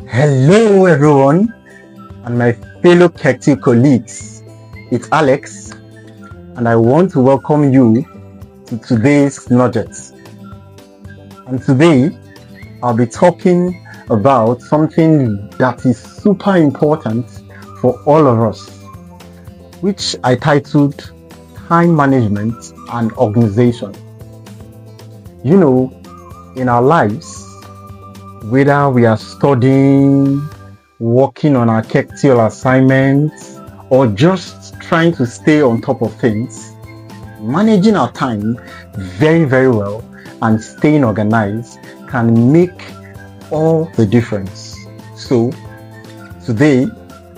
Hello, everyone, and my fellow Kectil colleagues. It's Alex, and I want to welcome you to today's Nuggets. And today, I'll be talking about something that is super important for all of us, which I titled Time Management and Organization. You know, in our lives, whether we are studying, working on our Kectil assignments, or just trying to stay on top of things, managing our time very, very well and staying organized can make all the difference. So, today,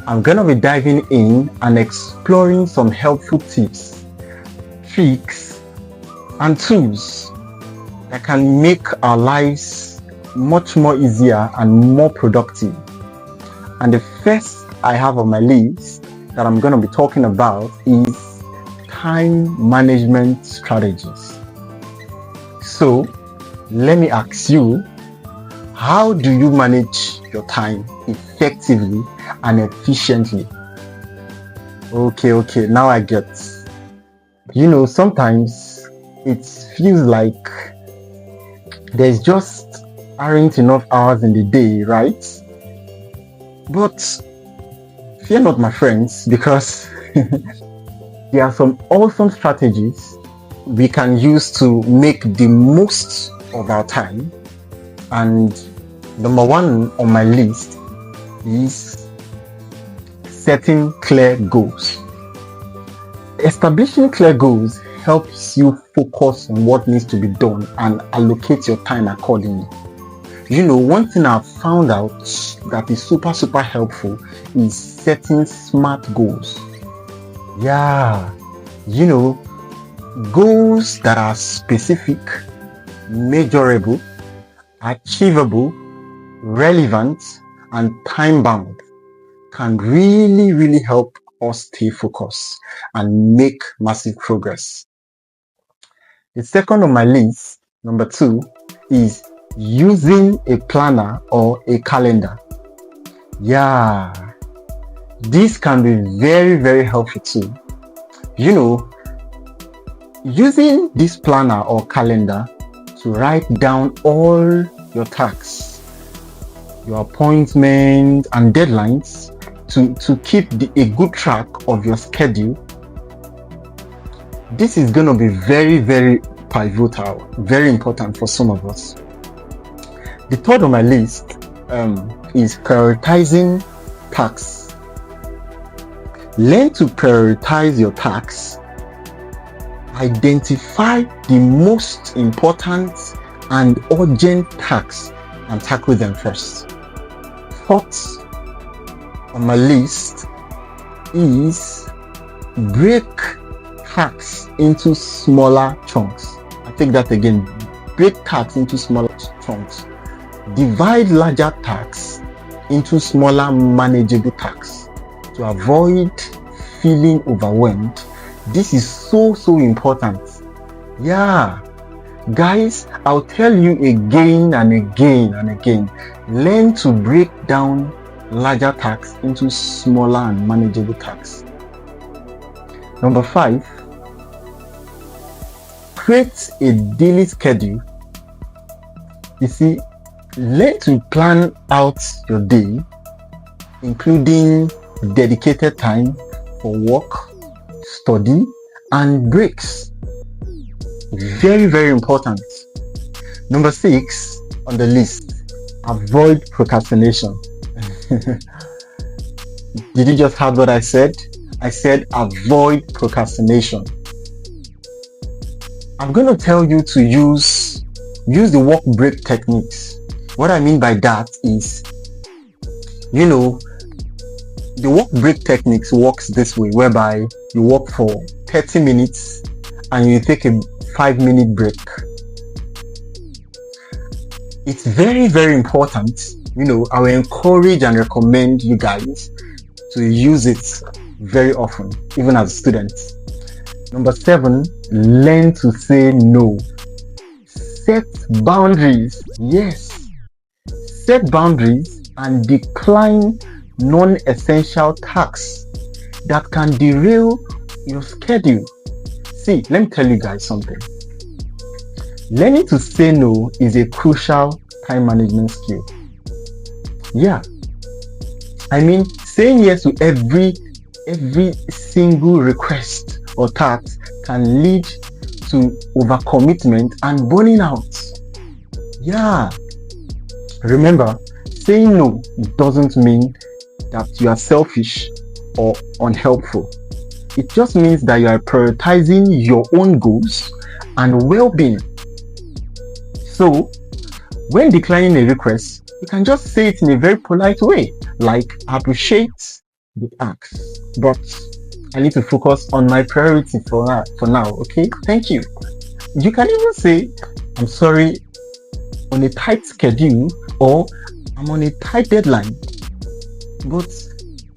I'm going to be diving in and exploring some helpful tips, tricks, and tools that can make our lives much more easier and more productive. And the first I have on my list that I'm going to be talking about is time management strategies. So let me ask you, how do you manage your time effectively and efficiently? Okay, now I get. Sometimes it feels like there's just aren't enough hours in the day, right? But fear not, my friends, because there are some awesome strategies we can use to make the most of our time. And number one on my list is setting clear goals. Establishing clear goals helps you focus on what needs to be done and allocate your time accordingly. One thing I've found out that is super helpful is setting smart goals. Goals that are specific, measurable, achievable, relevant, and time-bound can really help us stay focused and make massive progress. The second on my list, number 2, is using a planner or a calendar. This can be very helpful too. Using this planner or calendar to write down all your tasks, your appointments and deadlines to keep a good track of your schedule. This is going to be very pivotal, very important for some of us. The third on my list is prioritizing tasks. Learn to prioritize your tasks. Identify the most important and urgent tasks and tackle them first. Fourth on my list is break tasks into smaller chunks. I take that again. Break tasks into smaller chunks. Divide larger tasks into smaller manageable tasks to avoid feeling overwhelmed. This is so important. Guys, I'll tell you again and again. Learn to break down larger tasks into smaller and manageable tasks. Number 5, create a daily schedule. You see, learn to plan out your day, including dedicated time for work, study, and breaks. Very important. Number 6 on the list, avoid procrastination. Did you just hear what I said? I said avoid procrastination. I'm going to tell you to use the work break techniques. What I mean by that is, the work break techniques works this way, whereby you work for 30 minutes and you take a 5-minute break. It's very important. I will encourage and recommend you guys to use it very often, even as students. Number 7, learn to say no. Set boundaries. Yes. Set boundaries and decline non-essential tasks that can derail your schedule. See, let me tell you guys something. Learning to say no is a crucial time management skill. Yeah, I mean, saying yes to every single request or task can lead to overcommitment and burning out. Yeah, remember, saying no doesn't mean that you are selfish or unhelpful. It just means that you are prioritizing your own goals and well-being. So, when declining a request, you can just say it in a very polite way, like, I appreciate the ask, but I need to focus on my priority for now, okay? Thank you. You can even say, I'm sorry, on a tight schedule, or I'm on a tight deadline, but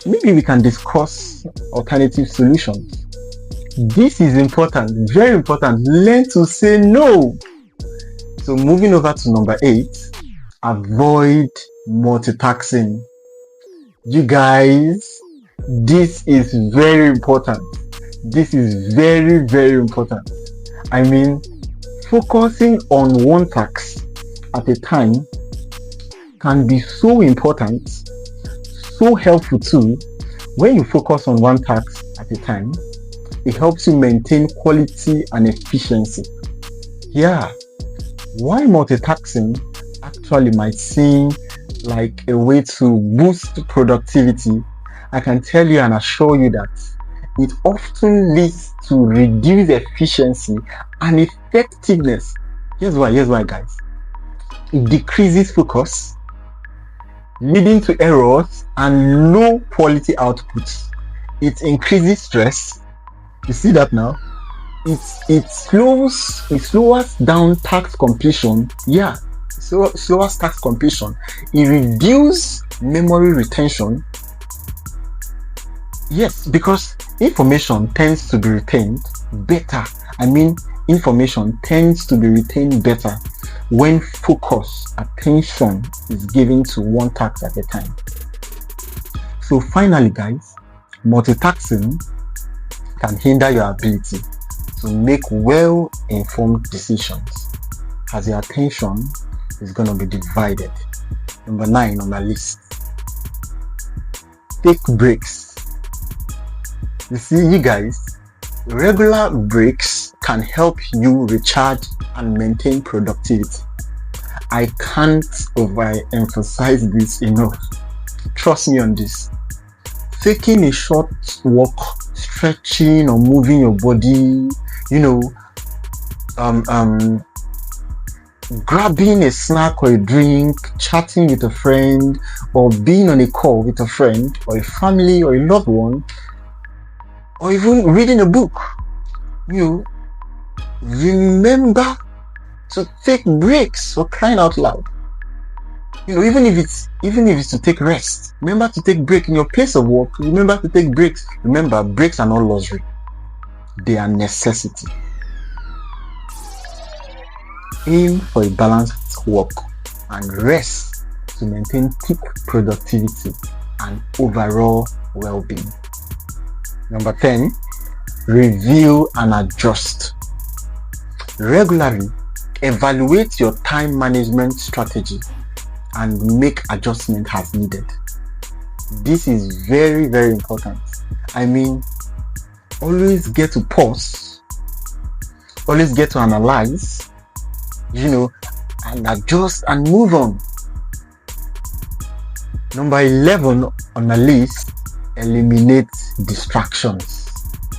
maybe we can discuss alternative solutions. This is important, very important. Learn to say no. So moving over to number 8, avoid multitasking. You guys, this is very important. This is very, very important. I mean, focusing on one task at a time can be so important, so helpful too. When you focus on one task at a time, it helps you maintain quality and efficiency. Yeah, while multitasking actually might seem like a way to boost productivity, I can tell you and assure you that it often leads to reduced efficiency and effectiveness. Here's why, guys. It decreases focus, leading to errors and low quality outputs. It increases stress. You see that now? It slows down task completion. Yeah, slows task completion. It reduces memory retention. Yes, because information tends to be retained better. Information tends to be retained better when attention is given to one task at a time. So finally, guys, multitasking can hinder your ability to make well-informed decisions, as your attention is going to be divided. Number 9 on my list, take breaks. You see, you guys, regular breaks can help you recharge and maintain productivity. I can't overemphasize this enough. Trust me on this. Taking a short walk, stretching or moving your body, grabbing a snack or a drink, chatting with a friend, or being on a call with a friend or a family or a loved one, or even reading a book. Remember to take breaks, for crying out loud. Even if it's to take rest, remember to take break in your place of work. Remember to take breaks. Remember, breaks are not luxury; they are necessity. Aim for a balanced work and rest to maintain peak productivity and overall well-being. Number 10, review and adjust. Regularly evaluate your time management strategy and make adjustment as needed. This is very, very important. Always get to pause, always get to analyze, and adjust and move on. Number 11 on the list, eliminate distractions.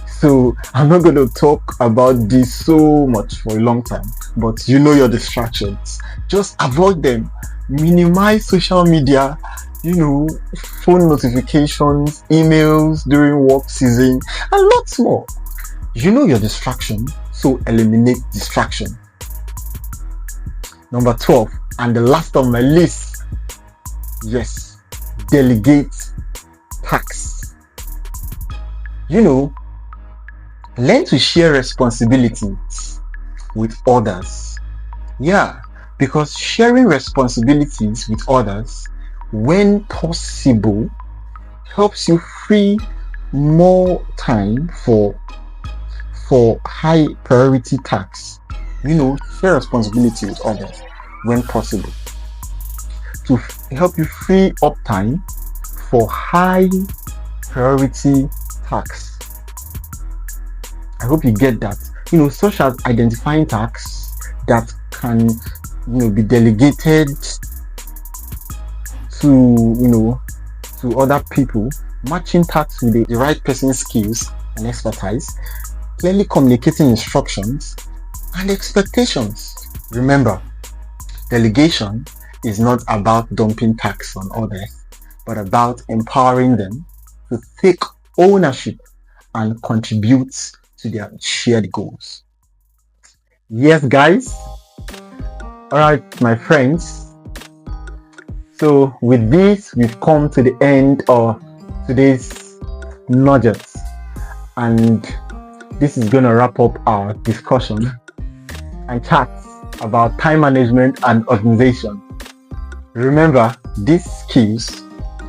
So I'm not going to talk about this so much for a long time, but your distractions. Just avoid them. Minimize social media, phone notifications, emails during work season, and lots more. Your distraction, so eliminate distraction. Number 12, and the last on my list, yes, delegate tasks. Learn to share responsibilities with others. Yeah, because sharing responsibilities with others when possible, helps you free more time for high priority tasks. Share responsibility with others when possible to help you free up time for high priority tasks. I hope you get that. Such as identifying tasks that can be delegated to other people, matching tasks with the right person's skills and expertise, clearly communicating instructions and expectations. Remember, delegation is not about dumping tasks on others, but about empowering them to take ownership and contribute to their shared goals. Yes, guys. Alright, my friends. So with this, we've come to the end of today's nuggets, and this is going to wrap up our discussion and chats about time management and organization. Remember, these skills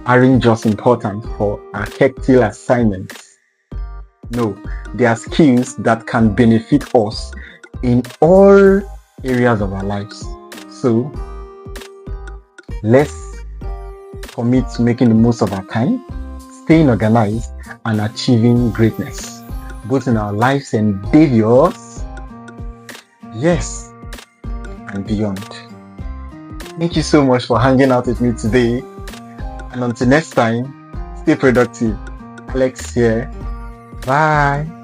aren't just important for our Kectil assignments. No, they are skills that can benefit us in all areas of our lives. So let's commit to making the most of our time, staying organized, and achieving greatness, both in our lives endeavors, yes, and beyond. Thank you so much for hanging out with me today, and until next time, stay productive. Alex here. Bye.